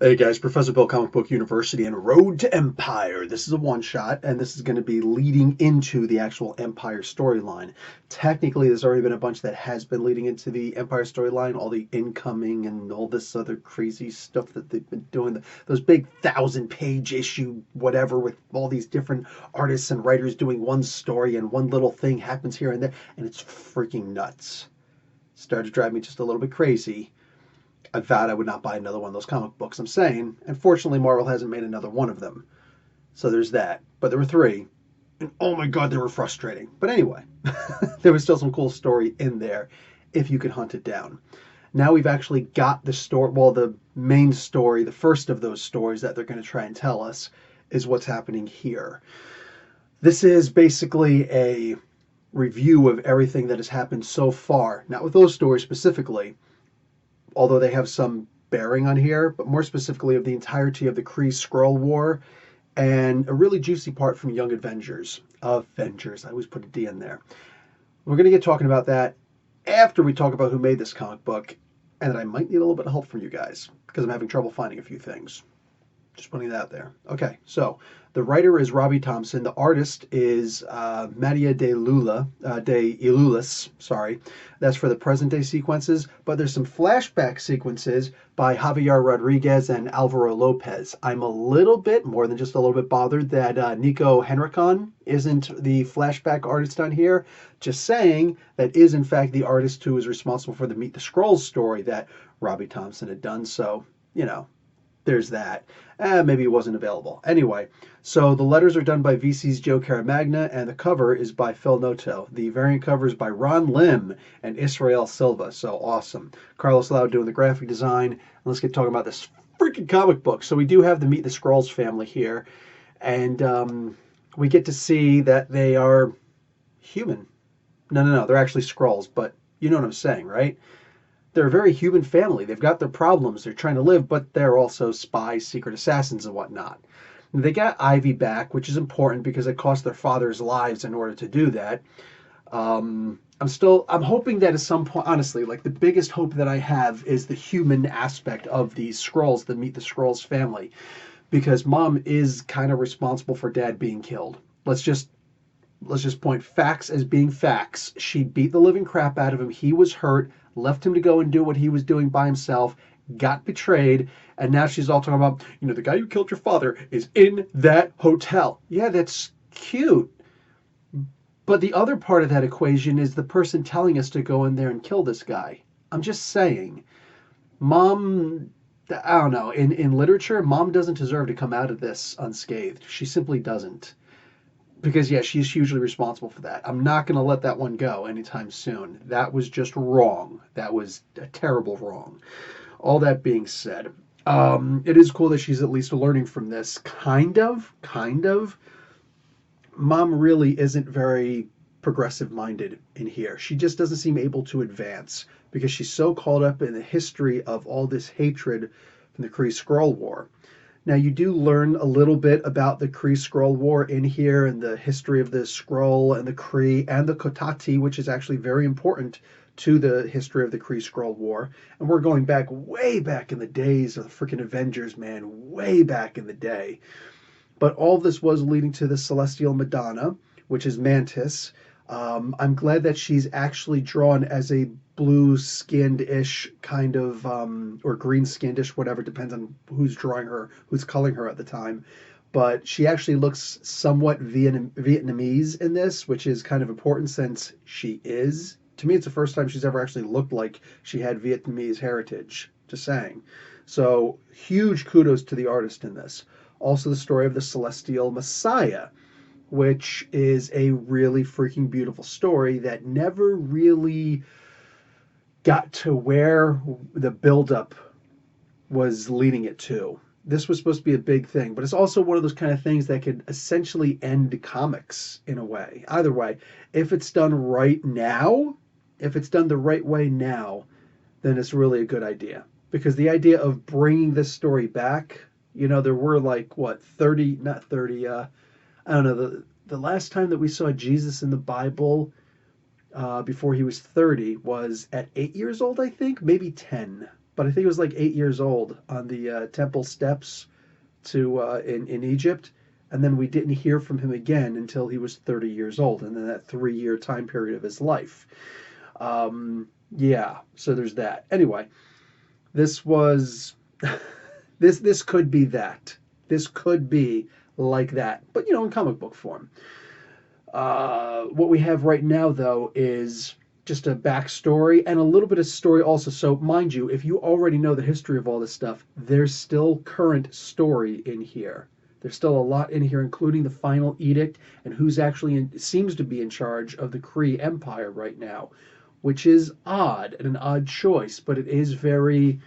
Hey guys, Professor Bill, Comic Book University, and Road to Empire. This is a one-shot, and this is going to be leading into the actual Empire storyline. Technically, there's already been a bunch that has been leading into the Empire storyline, all the incoming and all this other crazy stuff that they've been doing. Those big 1,000-page issue whatever with all these different artists and writers doing one story, and one little thing happens here and there, and it's freaking nuts. Started to drive me just a little bit crazy. I vowed I would not buy another one of those comic books. I'm saying, and fortunately, Marvel hasn't made another one of them. So there's that. But there were three, and oh my god, they were frustrating. But anyway, there was still some cool story in there if you could hunt it down. Now we've actually got the story, well, the main story, the first of those stories that they're going to try and tell us is what's happening here. This is basically a review of everything that has happened so far, not with those stories specifically, although they have some bearing on here, but more specifically of the entirety of the Kree Skrull War and a really juicy part from Young Avengers. Avengers, I always put a D in there. We're going to get talking about that after we talk about who made this comic book, and that I might need a little bit of help from you guys because I'm having trouble finding a few things. Just putting that out there. Okay, so the writer is Robbie Thompson. The artist is Madia de Ilulis. Sorry, that's for the present day sequences. But there's some flashback sequences by Javier Rodriguez and Alvaro Lopez. I'm a little bit more than just a little bit bothered that Nico Henricon isn't the flashback artist on here. Just saying that is in fact the artist who is responsible for the Meet the Skrulls story that Robbie Thompson had done. So there's that. Maybe it wasn't available. Anyway, so the letters are done by VC's Joe Caramagna, and the cover is by Phil Noto. The variant cover is by Ron Lim and Israel Silva. So awesome. Carlos Lau doing the graphic design. And let's get talking about this freaking comic book. So we do have the Meet the Skrulls family here, and we get to see that they are human. No, they're actually Skrulls, but you know what I'm saying, right? They're a very human family. They've got their problems. They're trying to live, but they're also spies, secret assassins, and whatnot. They got Ivy back, which is important because it cost their father's lives in order to do that. I'm hoping that at some point, honestly, like the biggest hope that I have is the human aspect of these Skrulls, the Meet the Skrulls family, because mom is kind of responsible for dad being killed. Let's just point facts as being facts. She beat the living crap out of him. He was hurt, left him to go and do what he was doing by himself, got betrayed, and now she's all talking about, the guy who killed your father is in that hotel. Yeah, that's cute. But the other part of that equation is the person telling us to go in there and kill this guy. I'm just saying, mom, I don't know, in literature, mom doesn't deserve to come out of this unscathed. She simply doesn't. Because yeah, she's hugely responsible for that. I'm not going to let that one go anytime soon. That was just wrong. That was a terrible wrong. All that being said, it is cool that she's at least learning from this. Kind of. Mom really isn't very progressive minded in here. She just doesn't seem able to advance because she's so caught up in the history of all this hatred from the Kree Skrull War. Now, you do learn a little bit about the Kree Skrull War in here and the history of the Skrull and the Kree and the Kotati, which is actually very important to the history of the Kree Skrull War. And we're going back way back in the days of the freaking Avengers, man, way back in the day. But all of this was leading to the Celestial Madonna, which is Mantis. I'm glad that she's actually drawn as a blue-skinned-ish kind of, or green-skinned-ish, whatever, depends on who's drawing her, who's coloring her at the time. But she actually looks somewhat Vietnamese in this, which is kind of important since she is. To me, it's the first time she's ever actually looked like she had Vietnamese heritage, just saying. So, huge kudos to the artist in this. Also, the story of the Celestial Messiah, which is a really freaking beautiful story that never really got to where the buildup was leading it to. This was supposed to be a big thing, but it's also one of those kind of things that could essentially end comics in a way. Either way, if it's done right now, if it's done the right way now, then it's really a good idea. Because the idea of bringing this story back, there were like, what, 30, not 30, I don't know, the last time that we saw Jesus in the Bible before he was 30 was at 8 years old, I think, maybe 10. but I think it was like 8 years old on the temple steps to in Egypt, and then we didn't hear from him again until he was 30 years old, and then that 3 year time period of his life. Yeah, so there's that. Anyway, this was this could be that. This could be like that, but in comic book form. What we have right now, though, is just a backstory and a little bit of story also. So, mind you, if you already know the history of all this stuff, there's still current story in here. There's still a lot in here, including the final edict and who's actually seems to be in charge of the Kree Empire right now, which is odd and an odd choice, but it is very,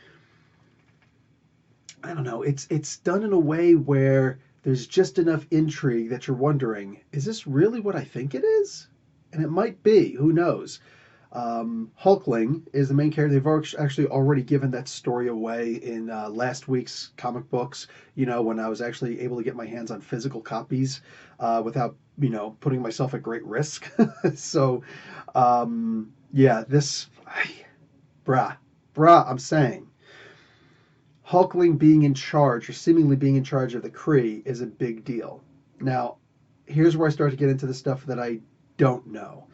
I don't know, it's done in a way where there's just enough intrigue that you're wondering, is this really what I think it is? And it might be, who knows? Hulkling is the main character. They've actually already given that story away in last week's comic books, when I was actually able to get my hands on physical copies without, putting myself at great risk. So, yeah, brah, I'm saying. Hulkling being in charge, or seemingly being in charge of the Kree, is a big deal. Now, here's where I start to get into the stuff that I don't know.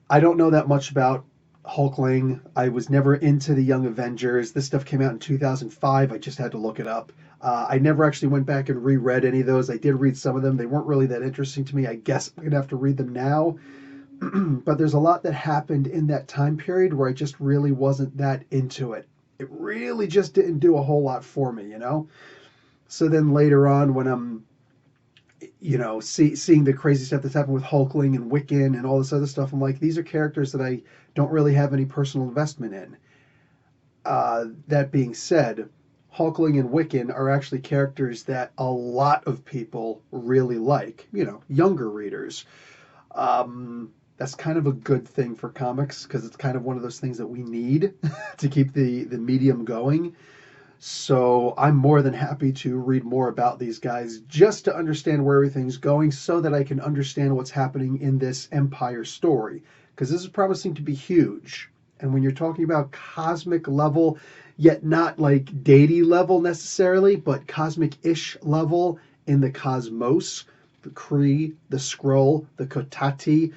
I don't know that much about Hulkling. I was never into the Young Avengers. This stuff came out in 2005. I just had to look it up. I never actually went back and reread any of those. I did read some of them. They weren't really that interesting to me. I guess I'm going to have to read them now. But there's a lot that happened in that time period where I just really wasn't that into it. It really just didn't do a whole lot for me, So then later on, when I'm, seeing the crazy stuff that's happened with Hulkling and Wiccan and all this other stuff, I'm like, these are characters that I don't really have any personal investment in. That being said, Hulkling and Wiccan are actually characters that a lot of people really like, younger readers. That's kind of a good thing for comics because it's kind of one of those things that we need to keep the medium going. So I'm more than happy to read more about these guys just to understand where everything's going so that I can understand what's happening in this Empire story, because this is promising to be huge. And when you're talking about cosmic level, yet not like deity level necessarily, but cosmic-ish level in the cosmos, the Kree, the Skrull, the Kotati,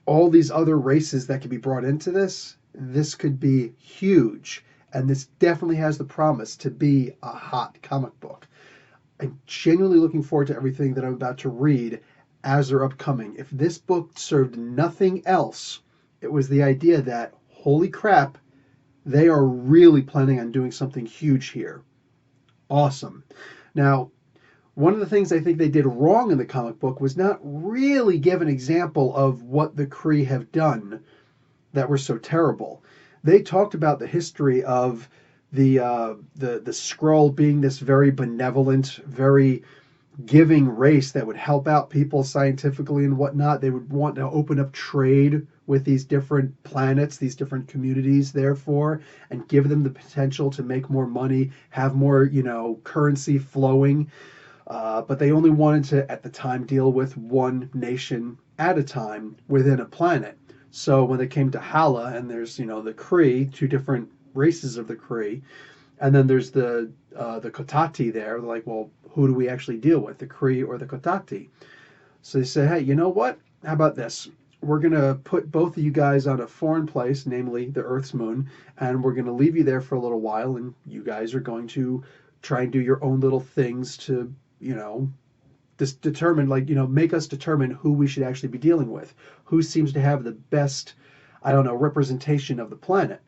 all these other races that could be brought into this could be huge. And this definitely has the promise to be a hot comic book. I'm genuinely looking forward to everything that I'm about to read as they're upcoming. If this book served nothing else, it was the idea that, holy crap, they are really planning on doing something huge here. Awesome. Now, one of the things I think they did wrong in the comic book was not really give an example of what the Kree have done that were so terrible. They talked about the history of the Skrull being this very benevolent, very giving race that would help out people scientifically and whatnot. They would want to open up trade with these different planets, these different communities, therefore, and give them the potential to make more money, have more, currency flowing. But they only wanted to, at the time, deal with one nation at a time within a planet. So when they came to Hala, and there's, the Kree, two different races of the Kree, and then there's the Kotati there, they're like, well, who do we actually deal with, the Kree or the Kotati? So they say, hey, you know what? How about this? We're going to put both of you guys on a foreign place, namely the Earth's moon, and we're going to leave you there for a little while, and you guys are going to try and do your own little things to, determine, make us determine who we should actually be dealing with, who seems to have the best, representation of the planet.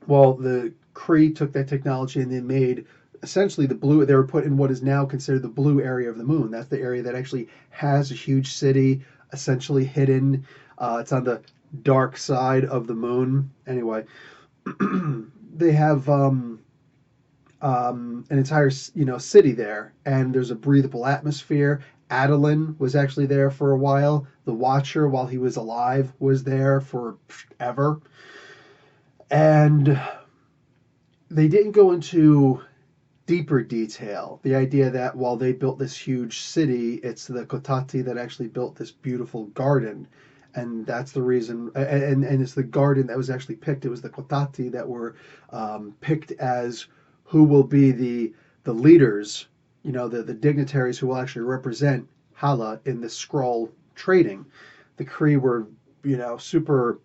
Well, the Kree took that technology and they made essentially the blue, they were put in what is now considered the blue area of the moon. That's the area that actually has a huge city, essentially hidden. It's on the dark side of the moon. Anyway, they have an entire city there, and there's a breathable atmosphere. Adeline was actually there for a while. The Watcher, while he was alive, was there forever. And they didn't go into deeper detail. The idea that while they built this huge city, it's the Kotati that actually built this beautiful garden. And that's the reason. And it's the garden that was actually picked. It was the Kotati that were picked as who will be the leaders, the dignitaries who will actually represent Hala in the Skrull trading. The Kree were, super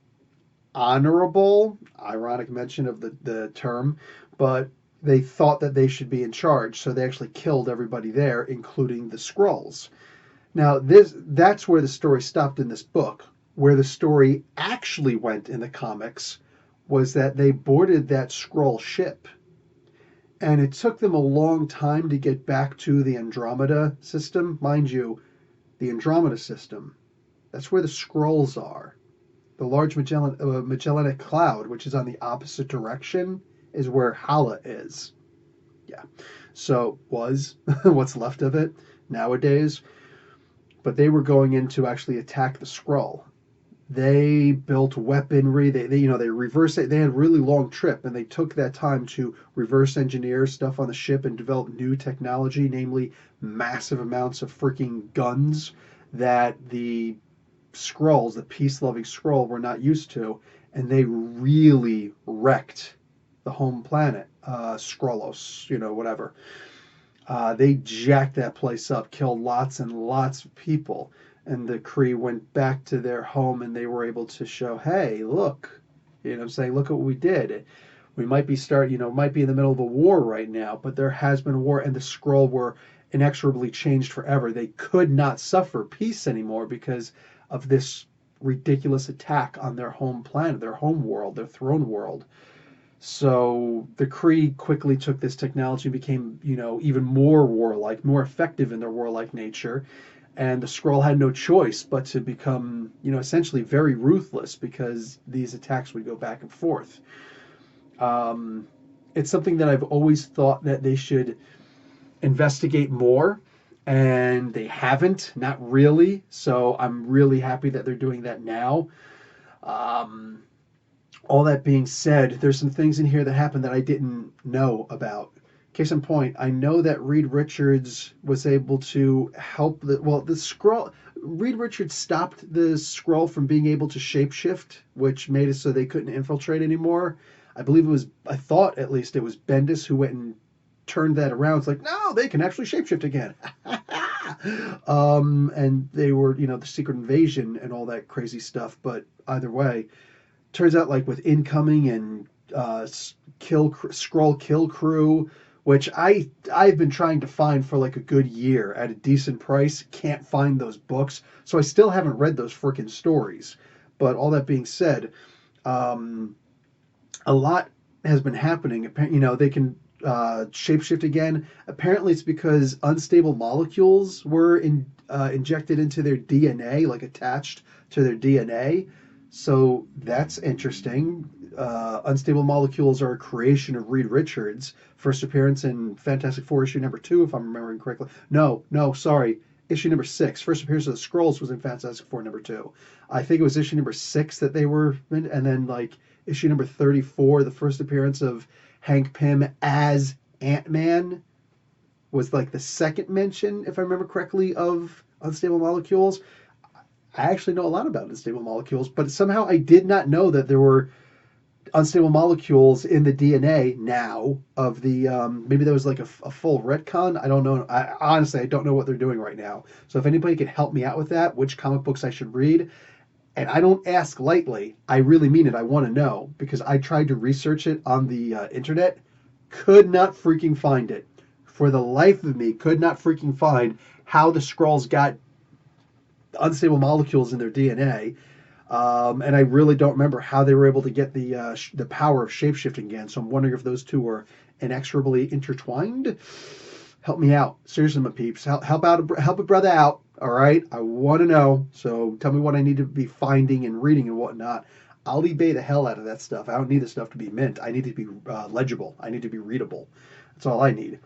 honorable, ironic mention of the term, but they thought that they should be in charge, so they actually killed everybody there, including the Skrulls. Now, that's where the story stopped in this book. Where the story actually went in the comics was that they boarded that Skrull ship, and it took them a long time to get back to the Andromeda system. Mind you, the Andromeda system, that's where the Skrulls are. The large Magellanic Cloud, which is on the opposite direction, is where Hala is. Yeah. So, was what's left of it nowadays. But they were going in to actually attack the Skrull. They built weaponry. They reverse it. They had a really long trip, and they took that time to reverse engineer stuff on the ship and develop new technology, namely massive amounts of freaking guns that the Skrulls, the peace-loving Skrull, were not used to, and they really wrecked the home planet, Skrullos, whatever. They jacked that place up, killed lots and lots of people, and the Kree went back to their home, and they were able to show, hey, look, I'm saying, look at what we did. We might be might be in the middle of a war right now, but there has been a war, and the Skrull were inexorably changed forever. They could not suffer peace anymore because of this ridiculous attack on their home planet, their home world, their throne world. So the Kree quickly took this technology and became, even more warlike, more effective in their warlike nature. And the Skrull had no choice but to become, essentially very ruthless because these attacks would go back and forth. It's something that I've always thought that they should investigate more, and they haven't, not really. So I'm really happy that they're doing that now. All that being said, there's some things in here that happened that I didn't know about. Case in point, I know that Reed Richards was able to help the Skrull. Reed Richards stopped the Skrull from being able to shapeshift, which made it so they couldn't infiltrate anymore. I believe I thought at least it was Bendis who went and turned that around. It's like, no, they can actually shapeshift again. And they were, the secret invasion and all that crazy stuff. But either way, turns out like with Incoming and Skrull Kill Crew, which I've been trying to find for like a good year at a decent price, can't find those books, so I still haven't read those freaking stories. But all that being said, a lot has been happening. They can shapeshift again. Apparently, it's because unstable molecules were injected into their DNA, like attached to their DNA. So that's interesting. Unstable molecules are a creation of Reed Richards. First appearance in Fantastic Four issue number 2, if I'm remembering correctly. No, sorry. Issue number 6. First appearance of the Skrulls was in Fantastic Four number 2. I think it was issue number 6 that they were in, and then like issue number 34, the first appearance of Hank Pym as Ant-Man was like the second mention, if I remember correctly, of unstable molecules. I actually know a lot about unstable molecules, but somehow I did not know that there were unstable molecules in the DNA now of the, maybe there was like a full retcon. I don't know. Honestly, I don't know what they're doing right now. So if anybody can help me out with that, which comic books I should read, and I don't ask lightly, I really mean it. I want to know because I tried to research it on the internet, could not freaking find it. For the life of me, could not freaking find how the Skrulls got unstable molecules in their DNA. And I really don't remember how they were able to get the power of shapeshifting again. So I'm wondering if those two were inexorably intertwined. Help me out. Seriously, my peeps. Help a brother out. All right? I want to know. So tell me what I need to be finding and reading and whatnot. I'll eBay the hell out of that stuff. I don't need this stuff to be mint. I need it to be legible. I need to be readable. That's all I need.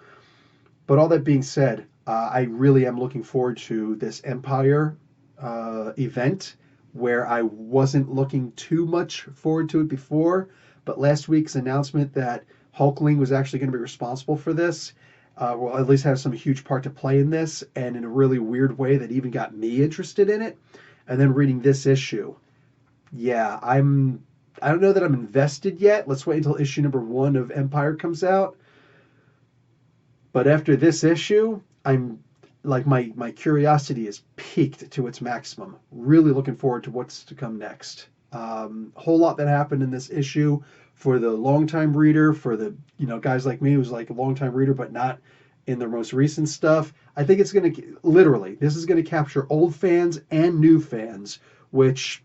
But all that being said, I really am looking forward to this Empyre event where I wasn't looking too much forward to it before. But last week's announcement that Hulkling was actually going to be responsible for this, will at least have some huge part to play in this, and in a really weird way that even got me interested in it. and then reading this issue, yeah, I don't know that I'm invested yet. Let's wait until issue number 1 of Empire comes out. But after this issue, I'm like my curiosity is peaked to its maximum. Really looking forward to what's to come next. Whole lot that happened in this issue for the longtime reader, for the guys like me who's like a longtime reader but not in the most recent stuff. I think it's going to literally, this is going to capture old fans and new fans, which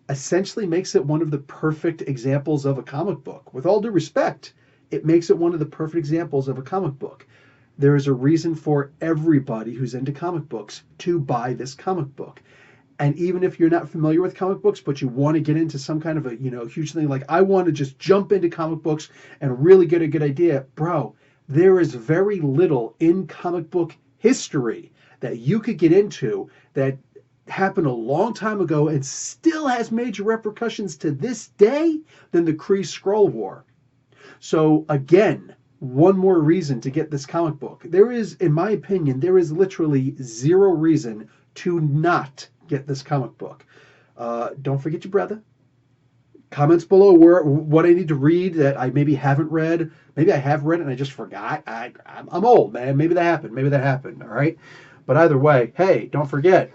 essentially makes it one of the perfect examples of a comic book. With all due respect, it makes it one of the perfect examples of a comic book. There is a reason for everybody who's into comic books to buy this comic book. And even if you're not familiar with comic books, but you want to get into some kind of a huge thing, like I want to just jump into comic books and really get a good idea, bro, there is very little in comic book history that you could get into that happened a long time ago and still has major repercussions to this day than the Kree Skrull War. So again, one more reason to get this comic book. There is, in my opinion, there is literally zero reason to not get this comic book. Don't forget your brother. Comments below what I need to read that I maybe haven't read. Maybe I have read it and I just forgot. I'm old, man. Maybe that happened. Maybe that happened. All right. But either way, hey, don't forget,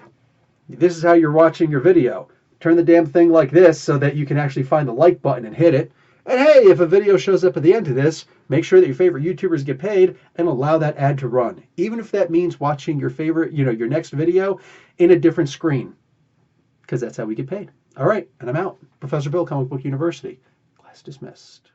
this is how you're watching your video. Turn the damn thing like this so that you can actually find the like button and hit it. And hey, if a video shows up at the end of this, make sure that your favorite YouTubers get paid and allow that ad to run. Even if that means watching your favorite, your next video in a different screen. Because that's how we get paid. All right, and I'm out. Professor Bill, Comic Book University. Class dismissed.